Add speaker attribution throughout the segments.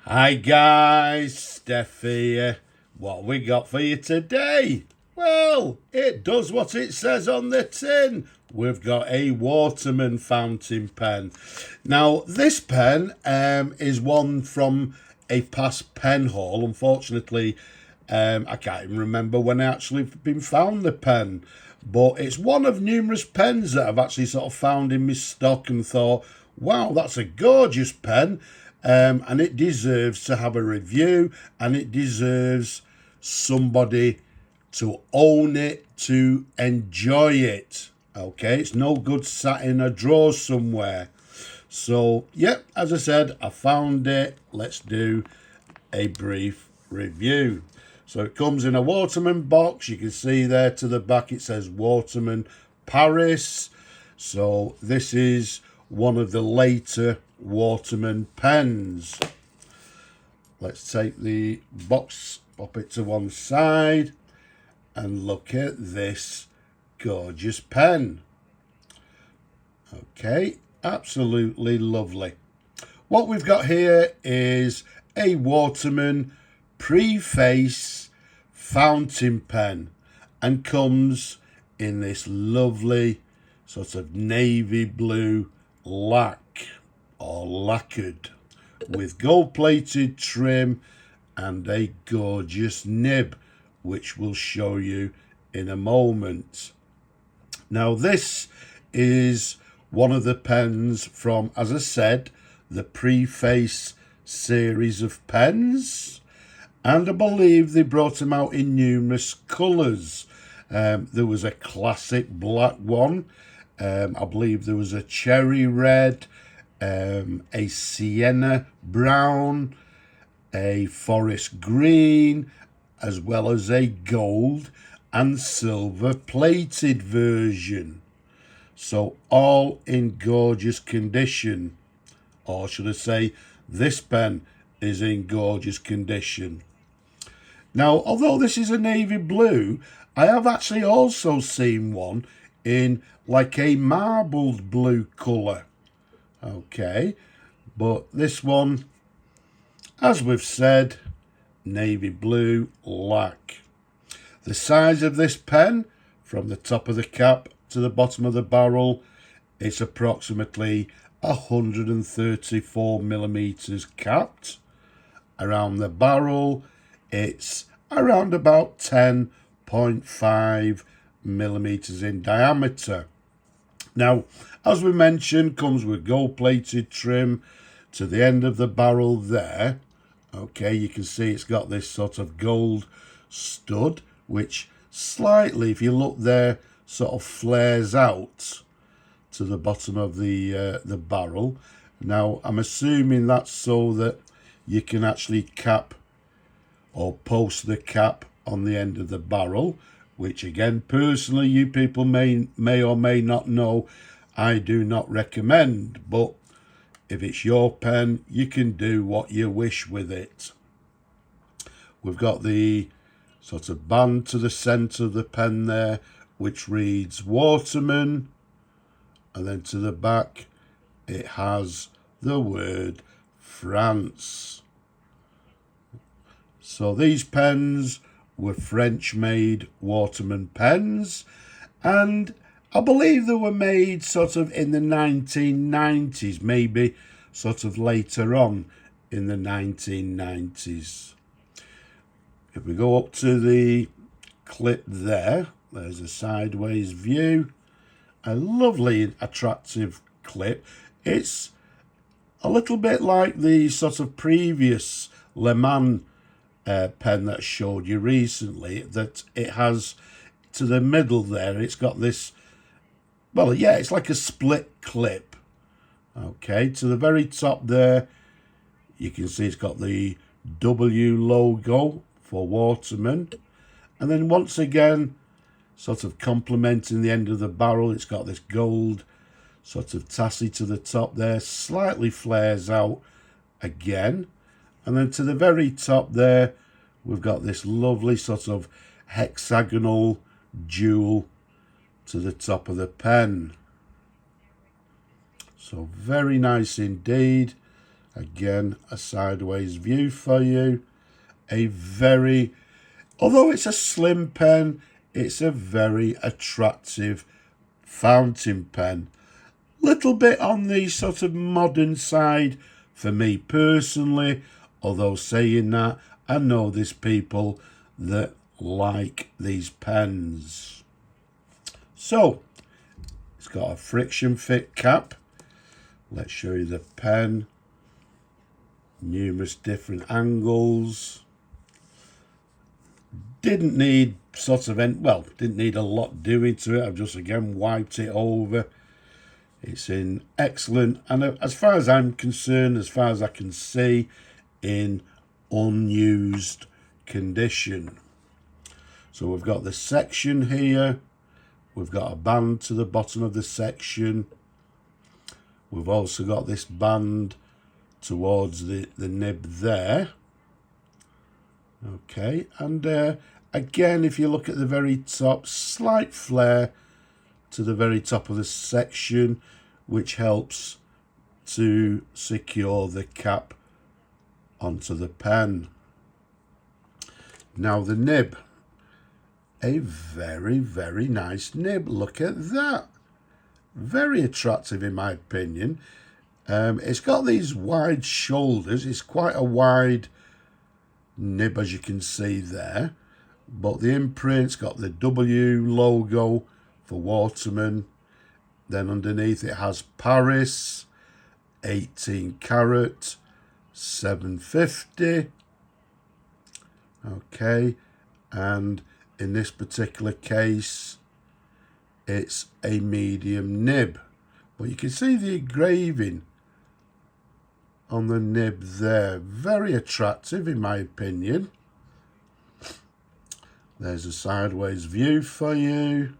Speaker 1: Hi guys, Steph here. What we got for you today? Well, it does what it says on the tin. We've got a Waterman fountain pen. Now, this pen is one from a past pen haul. Unfortunately, I can't even remember when I actually been found the pen. But it's one of numerous pens that I've actually sort of found in my stock and thought, wow, that's a gorgeous pen. And it deserves to have a review, and it deserves somebody to own it, to enjoy it. Okay, it's no good sat in a drawer somewhere. So, yep, as I said, I found it. Let's do a brief review. So it comes in a Waterman box. You can see there to the back it says Waterman Paris. So this is one of the later Waterman pens. Let's take the box, pop it to one side, and look at this gorgeous pen. Okay, absolutely lovely. What we've got here is a Waterman Preface fountain pen, and comes in this lovely sort of navy blue lac or lacquered with gold plated trim and a gorgeous nib, which we'll show you in a moment. Now this is one of the pens from, as I said, the Preface series of pens, and I believe they brought them out in numerous colours. There was a classic black one, I believe there was a cherry red, a sienna brown, a forest green, as well as a gold and silver plated version. So all in gorgeous condition, or should I say this pen is in gorgeous condition. Now, although this is a navy blue, I have actually also seen one in like a marbled blue colour. Okay, but this one, as we've said, navy blue lac. The size of this pen, from the top of the cap to the bottom of the barrel, it's approximately 134 millimeters capped. Around the barrel, it's around about 10.5 millimeters in diameter. Now, as we mentioned, comes with gold plated trim to the end of the barrel there. Okay, you can see it's got this sort of gold stud, which slightly, if you look there, sort of flares out to the bottom of the barrel. Now, I'm assuming that's so that you can actually cap or post the cap on the end of the barrel, which again, personally, you people may or may not know, I do not recommend. But if it's your pen, you can do what you wish with it. We've got the sort of band to the centre of the pen there, which reads Waterman, and then to the back it has the word France. So these pens were French-made Waterman pens, and I believe they were made sort of in the 1990s, maybe sort of later on in the 1990s. If we go up to the clip there, there's a sideways view. A lovely, attractive clip. It's a little bit like the sort of previous Le Mans pen that I showed you recently, that it has to the middle there, it's got this, well, yeah, it's like a split clip. Okay, to the very top there, you can see it's got the W logo for Waterman. And then once again, sort of complementing the end of the barrel, it's got this gold sort of tassy to the top there, slightly flares out again. And then to the very top there, we've got this lovely sort of hexagonal jewel to the top of the pen. So very nice indeed. Again, a sideways view for you. A very, although it's a slim pen, it's a very attractive fountain pen. Little bit on the sort of modern side for me personally, although saying that, I know there's people that like these pens. So, it's got a friction fit cap. Let's show you the pen. Numerous different angles. Didn't need didn't need a lot doing to it. I've just again wiped it over. It's in excellent, and as far as I'm concerned, as far as I can see, in unused condition. So we've got the section here. We've got a band to the bottom of the section. We've also got this band towards the nib there. Okay, and again, if you look at the very top, slight flare to the very top of the section, which helps to secure the cap onto the pen. Now the nib, a very, very nice nib. Look at that. Very attractive in my opinion. It's got these wide shoulders. It's quite a wide nib, as you can see there. But the imprint's got the W logo for Waterman. Then underneath it has Paris, 18 carat, 750. Okay, and in this particular case, it's a medium nib. But you can see the engraving on the nib there. Very attractive in my opinion. There's a sideways view for you.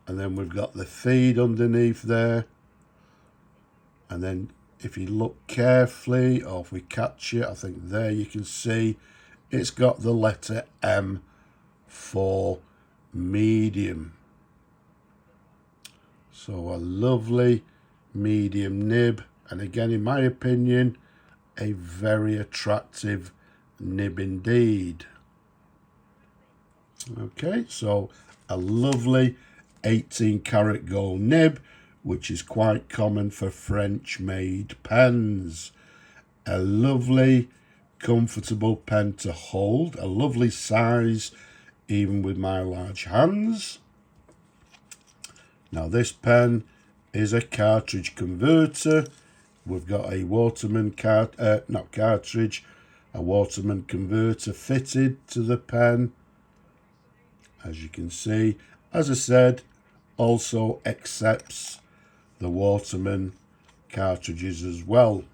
Speaker 1: And then we've got the feed underneath there. And then if you look carefully, or if we catch it, I think there you can see it's got the letter M for medium. So a lovely medium nib. And again, in my opinion, a very attractive nib indeed. Okay, so a lovely 18 karat gold nib, which is quite common for French made pens. A lovely comfortable pen to hold, a lovely size even with my large hands. Now this pen is a cartridge converter. We've got a Waterman a Waterman converter fitted to the pen, as you can see. As I said, also accepts the Waterman cartridges as well.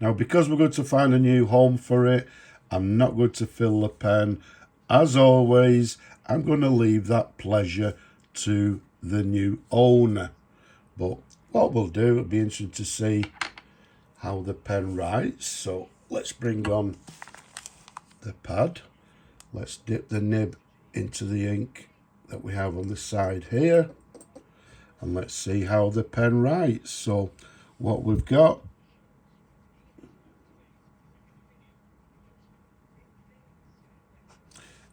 Speaker 1: Now, because we're going to find a new home for it, I'm not going to fill the pen. As always, I'm going to leave that pleasure to the new owner. But what we'll do, it'll be interesting to see how the pen writes. So let's bring on the pad. Let's dip the nib into the ink that we have on the side here. And let's see how the pen writes. So what we've got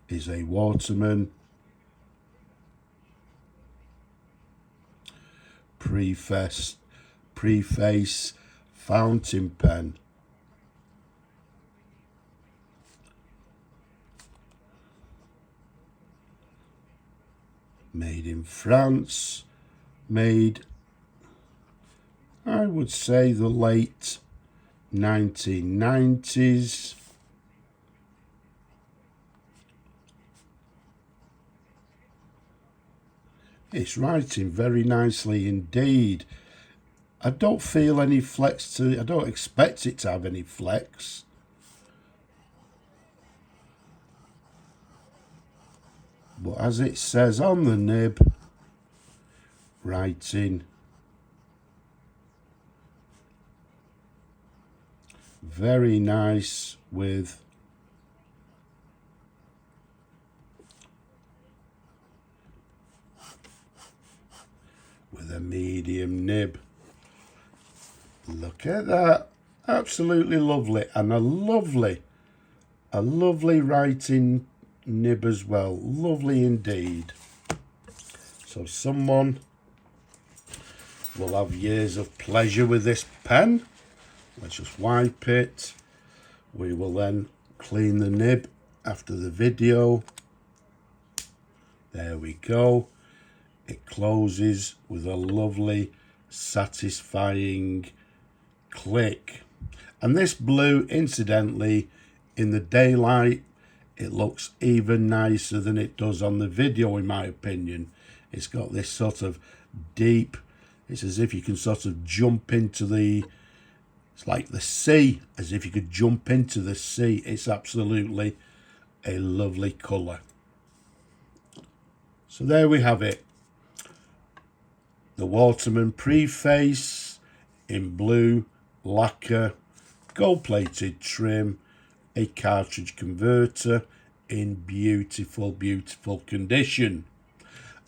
Speaker 1: is a Waterman Preface fountain pen. Made in France, made, I would say, the late 1990s. It's writing very nicely indeed. I don't feel any flex to it. I don't expect it to have any flex. But as it says on the nib, writing very nice with a medium nib. Look at that. Absolutely lovely, and a lovely writing nib as well. Lovely indeed. So someone will have years of pleasure with this pen. Let's just wipe it. We will then clean the nib after the video. There we go. It closes with a lovely, satisfying click. And this blue, incidentally, in the daylight, it looks even nicer than it does on the video, in my opinion. It's got this sort of deep, it's as if you can sort of jump into the, it's like the sea, as if you could jump into the sea. It's absolutely a lovely colour. So there we have it. The Waterman Preface in blue, lacquer, gold-plated trim, a cartridge converter in beautiful, beautiful condition.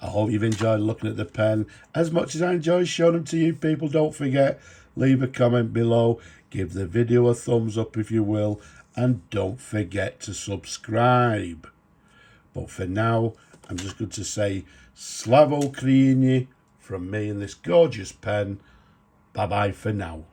Speaker 1: I hope you've enjoyed looking at the pen as much as I enjoy showing them to you people. Don't forget, leave a comment below, give the video a thumbs up if you will, and don't forget to subscribe. But for now, I'm just going to say Slavo Ukraini from me and this gorgeous pen. Bye-bye for now.